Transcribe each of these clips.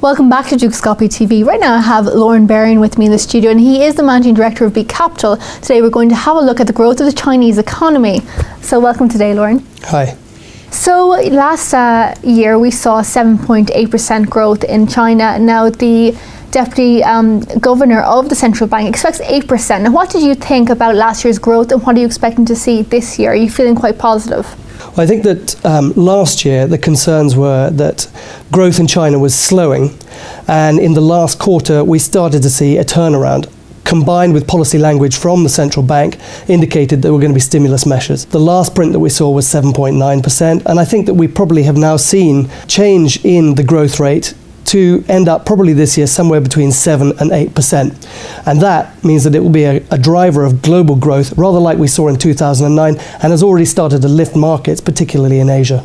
Welcome back to Doireann TV. Right now I have Lorne Baring with me in the studio, and he is the Managing Director of B Capital. Today we're going to have a look at the growth of the Chinese economy. So welcome today, Lorne. Hi. So last year we saw 7.8% growth in China. Now the Deputy Governor of the Central Bank expects 8%. Now what did you think about last year's growth, and what are you expecting to see this year? Are you feeling quite positive? Well, I think that last year the concerns were that growth in China was slowing, and in the last quarter we started to see a turnaround, combined with policy language from the central bank indicated there were going to be stimulus measures. The last print that we saw was 7.9%, and I think that we probably have now seen change in the growth rate to end up probably this year somewhere between 7 and 8%. And that means that it will be a driver of global growth, rather like we saw in 2009, and has already started to lift markets, particularly in Asia.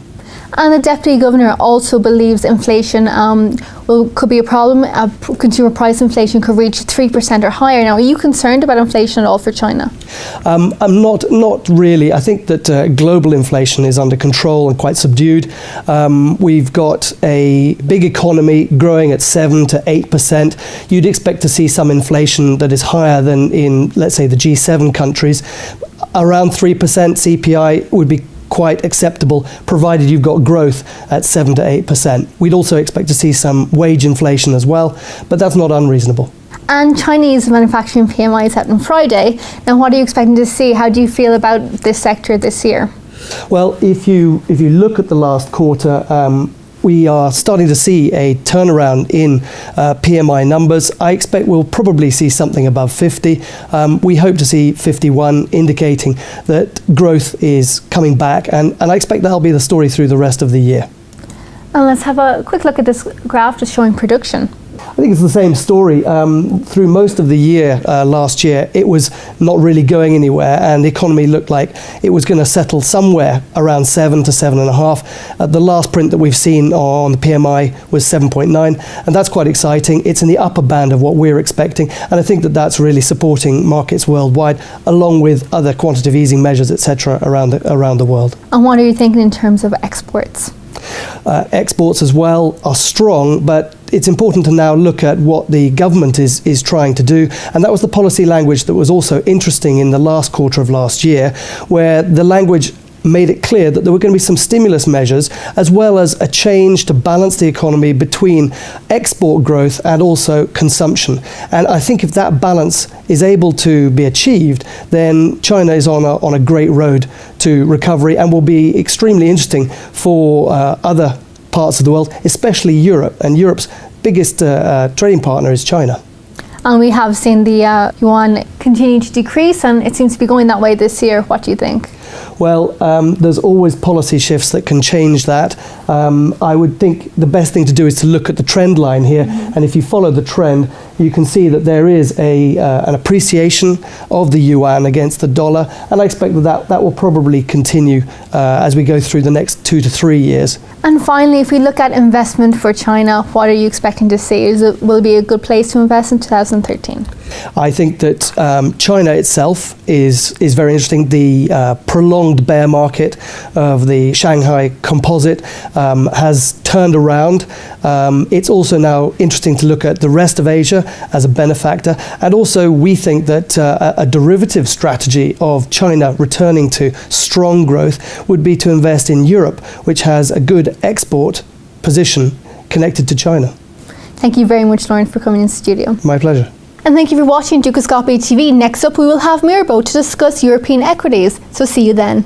And the Deputy Governor also believes inflation could be a problem. Consumer price inflation could reach 3% or higher. Now, are you concerned about inflation at all for China? I'm not really. I think that global inflation is under control and quite subdued. We've got a big economy growing at 7 to 8%. You'd expect to see some inflation that is higher than in, let's say, the G7 countries. Around 3% CPI would be quite acceptable, provided you've got growth at 7 to 8%. We'd also expect to see some wage inflation as well, but that's not unreasonable. And Chinese manufacturing PMI is out on Friday. Now, what are you expecting to see? How do you feel about this sector this year? Well, if you look at the last quarter, we are starting to see a turnaround in PMI numbers. I expect we'll probably see something above 50. We hope to see 51, indicating that growth is coming back, and I expect that'll be the story through the rest of the year. And let's have a quick look at this graph just showing production. I think it's the same story. Through most of the year last year, it was not really going anywhere, and the economy looked like it was going to settle somewhere around 7 to 7.5. The last print that we've seen on the PMI was 7.9, and that's quite exciting. It's in the upper band of what we're expecting, and I think that that's really supporting markets worldwide, along with other quantitative easing measures, etc., around the world. And what are you thinking in terms of exports? Exports as well are strong, but it's important to now look at what the government is trying to do, and that was the policy language that was also interesting in the last quarter of last year, where the language made it clear that there were going to be some stimulus measures, as well as a change to balance the economy between export growth and also consumption. And I think if that balance is able to be achieved, then China is on a great road to recovery, and will be extremely interesting for other parts of the world, especially Europe. And Europe's biggest trading partner is China. And we have seen the yuan continue to decrease, and it seems to be going that way this year. What do you think? Well, there's always policy shifts that can change that. I would think the best thing to do is to look at the trend line here, and if you follow the trend, you can see that there is an appreciation of the yuan against the dollar, and I expect that will probably continue as we go through the next 2 to 3 years. And finally, if we look at investment for China, what are you expecting to see? Will it be a good place to invest in 2013? I think that China itself is very interesting. The prolonged bear market of the Shanghai Composite has turned around. It's also now interesting to look at the rest of Asia as a benefactor, and also we think that a derivative strategy of China returning to strong growth would be to invest in Europe, which has a good export position connected to China. Thank you very much, Lorne, for coming in the studio. My pleasure. And thank you for watching Doireann TV. Next up, we will have Mirbo to discuss European equities. So see you then.